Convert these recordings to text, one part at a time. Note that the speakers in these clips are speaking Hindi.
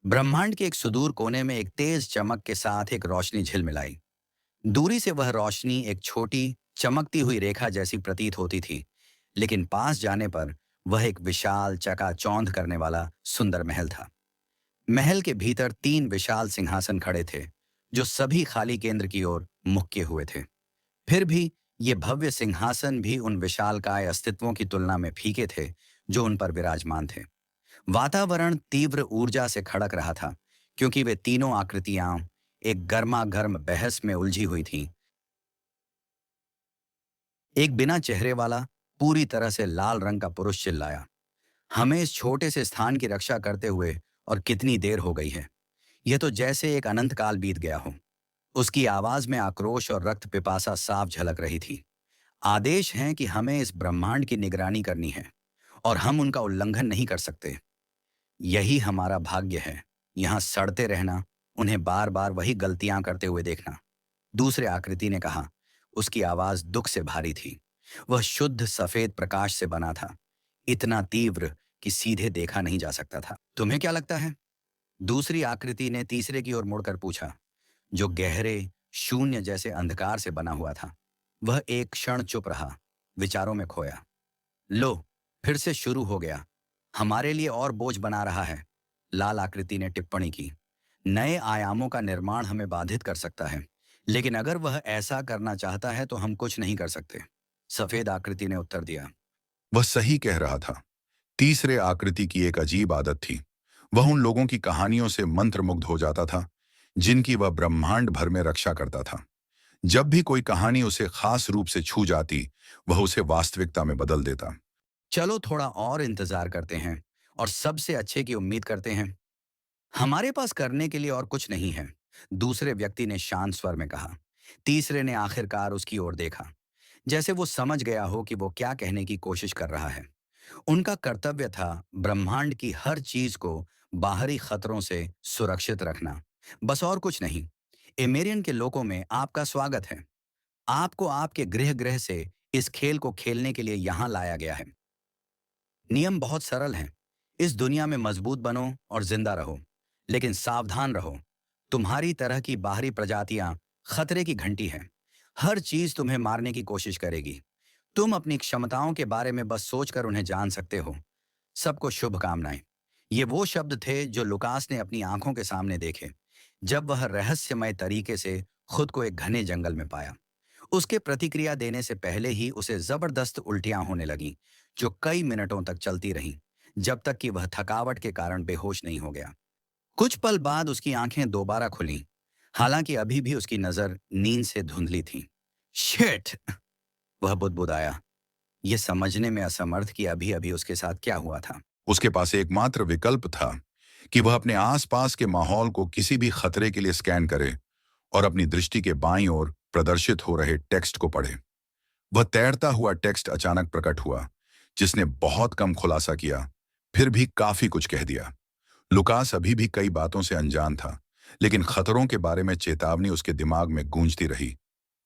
ब्रह्मांड के एक सुदूर कोने में एक तेज चमक के साथ एक रोशनी झिलमिलाई। दूरी से वह रोशनी एक छोटी चमकती हुई रेखा जैसी प्रतीत होती थी, लेकिन पास जाने पर वह एक विशाल चकाचौंध करने वाला सुंदर महल था। महल के भीतर तीन विशाल सिंहासन खड़े थे, जो सभी खाली केंद्र की ओर मुख किए हुए थे। फिर भी ये भव्य सिंहासन भी उन विशालकाय अस्तित्वों की तुलना में फीके थे, जो उन पर विराजमान थे। वातावरण तीव्र ऊर्जा से खड़क रहा था, क्योंकि वे तीनों आकृतियां एक गर्मा गर्म बहस में उलझी हुई थीं। एक बिना चेहरे वाला, पूरी तरह से लाल रंग का पुरुष चिल्लाया, हमें इस छोटे से स्थान की रक्षा करते हुए और कितनी देर हो गई है। यह तो जैसे एक अनंत काल बीत गया हो। उसकी आवाज में आक्रोश और रक्त पिपासा साफ झलक रही थी। आदेश हैं कि हमें इस ब्रह्मांड की निगरानी करनी है, और हम उनका उल्लंघन नहीं कर सकते। यही हमारा भाग्य है, यहाँ सड़ते रहना, उन्हें बार बार वही गलतियां करते हुए देखना। दूसरे आकृति ने कहा। उसकी आवाज दुख से भारी थी। वह शुद्ध सफेद प्रकाश से बना था, इतना तीव्र कि सीधे देखा नहीं जा सकता था। तुम्हें क्या लगता है? दूसरी आकृति ने तीसरे की ओर मुड़कर पूछा, जो गहरे शून्य जैसे अंधकार से बना हुआ था। वह एक क्षण चुप रहा, विचारों में खोया। लो, फिर से शुरू हो गया। हमारे लिए और बोझ बना रहा है, लाल आकृति ने टिप्पणी की। नए आयामों का निर्माण हमें बाधित कर सकता है, लेकिन अगर वह ऐसा करना चाहता है तो हम कुछ नहीं कर सकते, सफेद आकृति ने उत्तर दिया। वह सही कह रहा था। तीसरे आकृति की एक अजीब आदत थी। वह उन लोगों की कहानियों से मंत्रमुग्ध हो जाता था, जिनकी वह ब्रह्मांड भर में रक्षा करता था। जब भी कोई कहानी उसे खास रूप से छू जाती, वह उसे वास्तविकता में बदल देता। चलो थोड़ा और इंतजार करते हैं और सबसे अच्छे की उम्मीद करते हैं। हमारे पास करने के लिए और कुछ नहीं है, दूसरे व्यक्ति ने शांत स्वर में कहा। तीसरे ने आखिरकार उसकी ओर देखा, जैसे वो समझ गया हो कि वो क्या कहने की कोशिश कर रहा है। उनका कर्तव्य था ब्रह्मांड की हर चीज को बाहरी खतरों से सुरक्षित रखना, बस और कुछ नहीं। एमेरियन के लोगों में आपका स्वागत है। आपको आपके गृह ग्रह से इस खेल को खेलने के लिए यहाँ लाया गया है। नियम बहुत सरल हैं। इस दुनिया में मजबूत बनो और जिंदा रहो, लेकिन सावधान रहो। तुम्हारी तरह की बाहरी प्रजातियां खतरे की घंटी हैं। हर चीज तुम्हें मारने की कोशिश करेगी। तुम अपनी क्षमताओं के बारे में बस सोचकर उन्हें जान सकते हो। सबको शुभकामनाएं। ये वो शब्द थे जो लुकास ने अपनी आंखों के सामने देखे, जब वह रहस्यमय तरीके से खुद को एक घने जंगल में पाया। उसके प्रतिक्रिया देने से पहले ही उसे जबरदस्त उल्टियां होने लगीं, जो कई मिनटों तक चलती रहीं, जब तक कि वह थकावट के कारण बेहोश नहीं हो गया। कुछ पल बाद उसकी आंखें दोबारा खुलीं, हालांकि अभी भी उसकी नजर नींद से धुंधली थी। शिट! वह बुदबुदाया, ये समझने में असमर्थ कि अभी अभी उसके साथ क्या हुआ था। उसके पास एकमात्र विकल्प था कि वह अपने आसपास के माहौल को किसी भी खतरे के लिए स्कैन करे और अपनी दृष्टि के बाईं ओर प्रदर्शित हो रहे टेक्स्ट को पढ़े। वह तैरता हुआ टेक्स्ट अचानक प्रकट हुआ, जिसने बहुत कम खुलासा किया, फिर भी काफी कुछ कह दिया। लुकास अभी भी कई बातों से अनजान था, लेकिन खतरों के बारे में चेतावनी उसके दिमाग में गूंजती रही।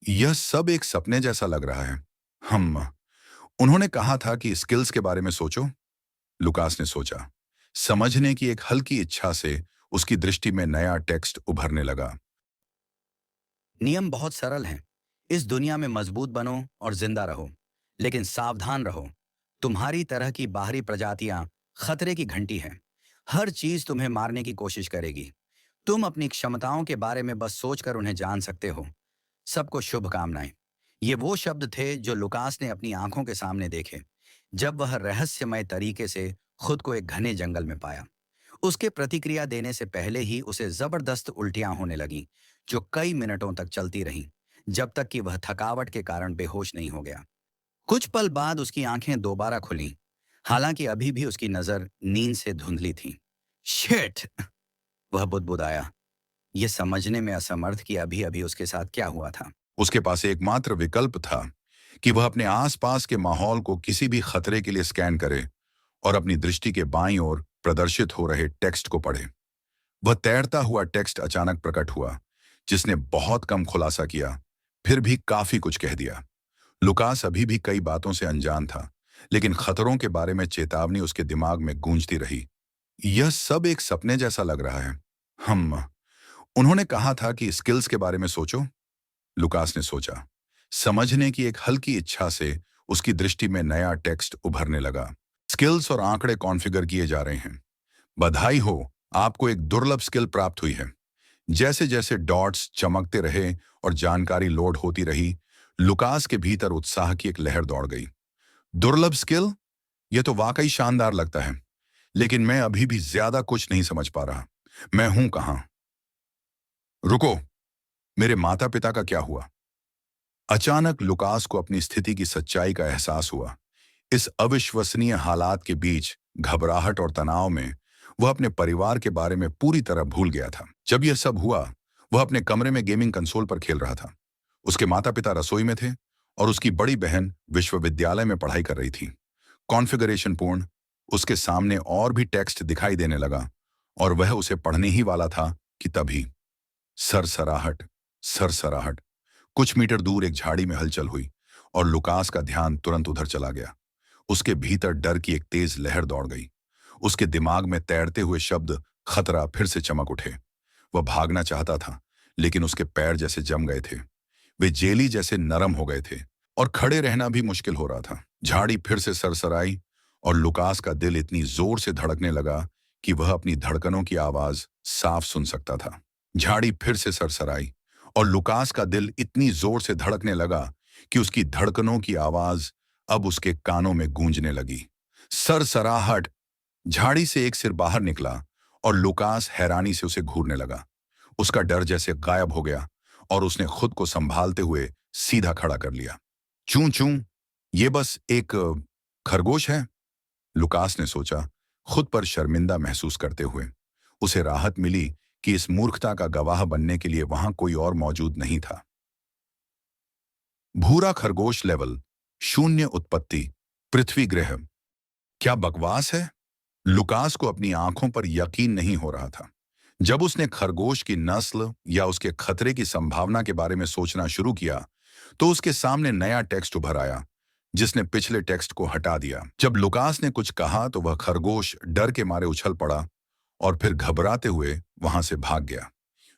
यह सब एक सपने जैसा लग रहा है। हम उन्होंने कहा था कि स्किल्स के बारे में सोचो। लुकास ने सोचा। समझने की एक हल्की इच्छा से उसकी दृष्टि में नया टेक्स्ट उभरने लगा। नियम बहुत सरल हैं। इस दुनिया में मजबूत बनो और जिंदा रहो, लेकिन सावधान रहो। तुम्हारी तरह की बाहरी प्रजातियां खतरे की घंटी हैं। हर चीज तुम्हें मारने की कोशिश करेगी। तुम अपनी क्षमताओं के बारे में बस सोचकर उन्हें जान सकते हो। सबको शुभकामनाएं। ये वो शब्द थे जो लुकास ने अपनी आंखों के सामने देखे, जब वह रहस्यमय तरीके से खुद को एक घने जंगल में पाया। उसके प्रतिक्रिया देने से पहले ही उसे जबरदस्त उल्टियां होने लगीं, जो कई मिनटों तक चलती रहीं, जब तक कि वह थकावट के कारण बेहोश नहीं हो गया। कुछ पल बाद उसकी आंखें दोबारा खुलीं, हालांकि अभी भी उसकी नजर नींद से धुंधली थी। शिट! वह बुदबुदाया, ये समझने में असमर्थ कि अभी अभी उसके साथ क्या हुआ था। उसके पास एकमात्र विकल्प था कि वह अपने आसपास के माहौल को किसी भी खतरे के लिए स्कैन करे और अपनी दृष्टि के बाईं ओर प्रदर्शित हो रहे टेक्स्ट को पढ़े। वह तैरता हुआ टेक्स्ट अचानक प्रकट हुआ, जिसने बहुत कम खुलासा किया, फिर भी काफी कुछ कह दिया। लुकास अभी भी कई बातों से अनजान था, लेकिन खतरों के बारे में चेतावनी उसके दिमाग में गूंजती रही। यह सब एक सपने जैसा लग रहा है। हम उन्होंने कहा था कि स्किल्स के बारे में सोचो। लुकास ने सोचा। समझने की एक हल्की इच्छा से उसकी दृष्टि में नया टेक्स्ट उभरने लगा। स्किल्स और आंकड़े कॉन्फ़िगर किए जा रहे हैं। बधाई हो, आपको एक दुर्लभ स्किल प्राप्त हुई है। जैसे जैसे डॉट्स चमकते रहे और जानकारी लोड होती रही, लुकास के भीतर उत्साह की एक लहर दौड़ गई। दुर्लभ स्किल? यह तो वाकई शानदार लगता है, लेकिन मैं अभी भी ज्यादा कुछ नहीं समझ पा रहा। मैं हूं कहां? रुको, मेरे माता पिता का क्या हुआ? अचानक लुकास को अपनी स्थिति की सच्चाई का एहसास हुआ। इस अविश्वसनीय हालात के बीच घबराहट और तनाव में वह अपने परिवार के बारे में पूरी तरह भूल गया था। जब यह सब हुआ, वह अपने कमरे में गेमिंग कंसोल पर खेल रहा था। उसके माता पिता रसोई में थे और उसकी बड़ी बहन विश्वविद्यालय में पढ़ाई कर रही थी। कॉन्फ़िगरेशन पूर्ण, उसके सामने और भी टेक्स्ट दिखाई देने लगा और वह उसे पढ़ने ही वाला था कि तभी सरसराहट, सरसराहट। कुछ मीटर दूर एक झाड़ी में हलचल हुई और लुकास का ध्यान तुरंत उधर चला गया। उसके भीतर डर की एक तेज लहर दौड़ गई। उसके दिमाग में तैरते हुए शब्द खतरा फिर से चमक उठे। वह भागना चाहता था, लेकिन उसके पैर जैसे जम गए थे। वे जेली जैसे नरम हो गए थे और खड़े रहना भी मुश्किल हो रहा था। झाड़ी फिर से सरसराई और लुकास का दिल इतनी जोर से धड़कने लगा कि वह अपनी धड़कनों की आवाज साफ सुन सकता था। झाड़ी फिर से सरसराई और लुकास का दिल इतनी जोर से धड़कने लगा कि उसकी धड़कनों की आवाज अब उसके कानों में गूंजने लगी। सरसराहट। झाड़ी से एक सिर बाहर निकला और लुकास हैरानी से उसे घूरने लगा। उसका डर जैसे गायब हो गया और उसने खुद को संभालते हुए सीधा खड़ा कर लिया। चूं चूं, ये बस एक खरगोश है, लुकास ने सोचा, खुद पर शर्मिंदा महसूस करते हुए। उसे राहत मिली कि इस मूर्खता का गवाह बनने के लिए वहां कोई और मौजूद नहीं था। भूरा खरगोश लेवल, शून्य उत्पत्ति, पृथ्वी ग्रह। क्या बकवास है? लुकास को अपनी आंखों पर यकीन नहीं हो रहा था। जब उसने खरगोश की नस्ल या उसके खतरे की संभावना के बारे में सोचना शुरू किया, तो उसके सामने नया टेक्स्ट उभर आया, जिसने पिछले टेक्स्ट को हटा दिया। जब लुकास ने कुछ कहा तो वह खरगोश डर के मारे उछल पड़ा और फिर घबराते हुए वहां से भाग गया।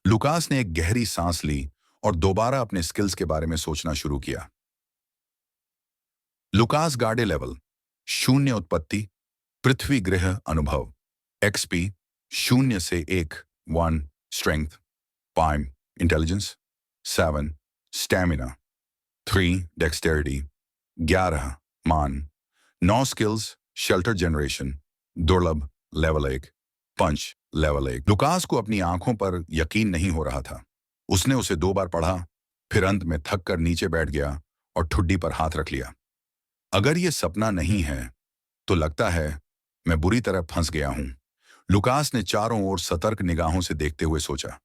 लुकास ने एक गहरी सांस ली और दोबारा अपने स्किल्स के बारे में सोचना शुरू किया। लुकास गार्डे लेवल, शून्य उत्पत्ति, पृथ्वी ग्रह अनुभव, एक्सपी, शून्य से एक, 1 स्ट्रेंथ, 5 इंटेलिजेंस, 7 स्टैमिना, 3 डेक्सटेरिटी, 11 मान, 9 स्किल्स, शेल्टर जनरेशन, दुर्लभ लेवल 1, पंच लेवल 1। लुकास को अपनी आंखों पर यकीन नहीं हो रहा था। उसने उसे 2 बार पढ़ा, फिर अंत में थक कर नीचे बैठ गया और ठुड्डी पर हाथ रख लिया। अगर ये सपना नहीं है, तो लगता है मैं बुरी तरह फंस गया हूं। लुकास ने चारों ओर सतर्क निगाहों से देखते हुए सोचा।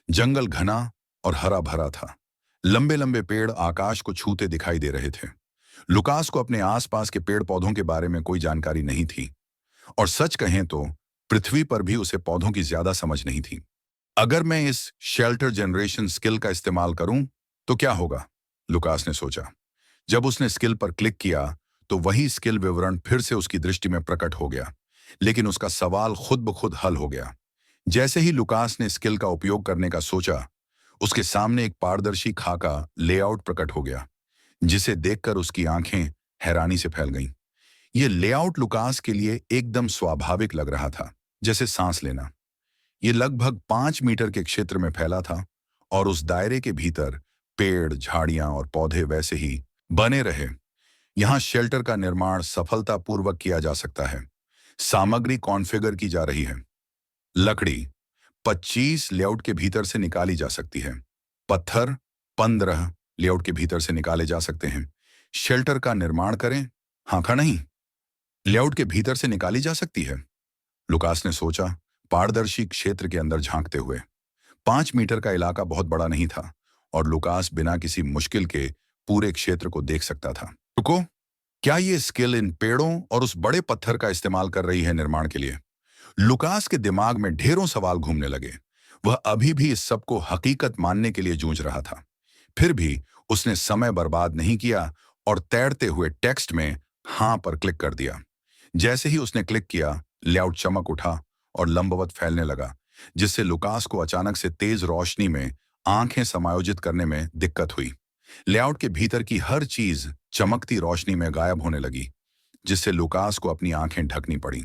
जंगल घना और हरा भरा था। लंबे लंबे पेड़ आकाश को छूते दिखाई दे रहे थे। लुकास को अपने आसपास के पेड़ पौधों के बारे में कोई जानकारी नहीं थी, और सच कहें तो पृथ्वी पर भी उसे पौधों की ज्यादा समझ नहीं थी। अगर मैं इस शेल्टर जनरेशन स्किल का इस्तेमाल करूं तो क्या होगा, लुकास ने सोचा। जब उसने स्किल पर क्लिक किया तो वही स्किल विवरण फिर से उसकी दृष्टि में प्रकट हो गया, लेकिन उसका सवाल खुद ब खुद हल हो गया। जैसे ही लुकास ने स्किल का उपयोग करने का सोचा, उसके सामने एक पारदर्शी खाका लेआउट प्रकट हो गया, जिसे देखकर उसकी आंखें हैरानी से फैल गईं। यह लेआउट लुकास के लिए एकदम स्वाभाविक लग रहा था, जैसे सांस लेना। यह लगभग 5 मीटर के क्षेत्र में फैला था और उस दायरे के भीतर पेड़, झाड़ियां और पौधे वैसे ही बने रहे। यहां शेल्टर का निर्माण सफलतापूर्वक किया जा सकता है। सामग्री कॉन्फ़िगर की जा रही है। लकड़ी 25 लेआउट के भीतर से निकाली जा सकती है। पत्थर 15 लेआउट के भीतर से निकाले जा सकते हैं। शेल्टर का निर्माण करें, हाँ का नहीं, लेआउट के भीतर से निकाली जा सकती है, लुकास ने सोचा, पारदर्शी क्षेत्र के अंदर झांकते हुए। 5 मीटर का इलाका बहुत बड़ा नहीं था और लुकास बिना किसी मुश्किल के पूरे क्षेत्र को देख सकता था। रुको, क्या ये स्किल इन पेड़ों और उस बड़े पत्थर का इस्तेमाल कर रही है निर्माण के लिए? लुकास के दिमाग में ढेरों सवाल घूमने लगे। वह अभी भी इस सब को हकीकत मानने के लिए जूझ रहा था। फिर भी उसने समय बर्बाद नहीं किया और तैरते हुए टेक्स्ट में हाँ पर क्लिक कर दिया। जैसे ही उसने क्लिक किया, लेआउट चमक उठा और लंबवत फैलने लगा, जिससे लुकास को अचानक से तेज रोशनी में आंखें समायोजित करने में दिक्कत हुई। लेआउट के भीतर की हर चीज चमकती रोशनी में गायब होने लगी, जिससे लुकास को अपनी आंखें ढकनी पड़ी।